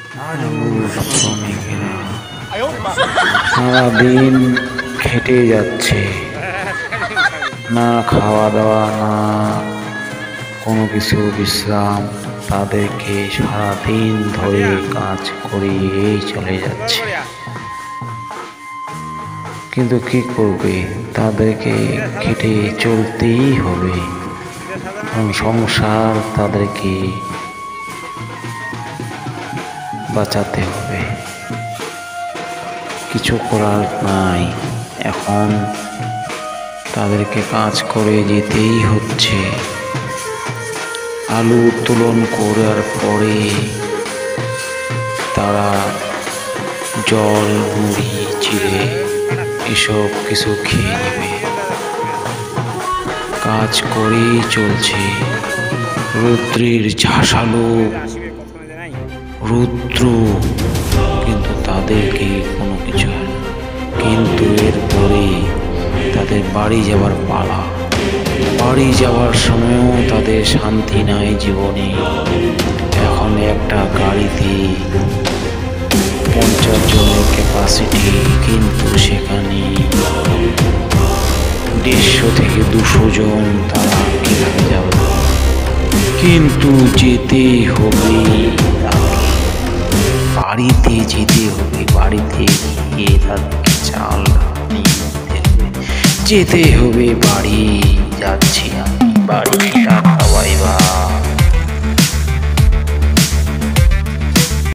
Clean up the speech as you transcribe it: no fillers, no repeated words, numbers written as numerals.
শ্রমিকেরা সারাদিন খেটে যাচ্ছে, না খাওয়া দাওয়া না কোনো কিছু বিশ্রাম। তাদেরকে সারাদিন ধরে কাজ করিয়েই চলে যাচ্ছে, কিন্তু কি করবে, তাদেরকে খেটে চলতেই হবে, কারণ সংসার তাদেরকে বাঁচাতে হবে। কিছু করার নাই, এখন তাদেরকে কাজ করে যেতেই হচ্ছে। আলু উত্তোলন করার পরে তারা জল, মুড়ি, চিড়ে এসব কিছু খেয়ে নেবে। কাজ করেই চলছে। রৌদ্রের ঝাঁসালো রৌদ্র, কিন্তু তাদেরকে কোনো কিছু হয় না। কিন্তু এরপরে তাদের বাড়ি যাওয়ার পালা। বাড়ি যাওয়ার সময়ও তাদের শান্তি নাই জীবনে। এখন একটা গাড়িতে 50 জনের ক্যাপাসিটি, কিন্তু সেখানে 150 থেকে 200 জন তারা কিভাবে যাবে। কিন্তু যেতে হবে, বাড়িতে যেতে হবে। বাড়িতে গিয়ে তাদেরকে চাল নিতে হবে, যেতে হবে বাড়ি। যাচ্ছি আমি বাড়ি।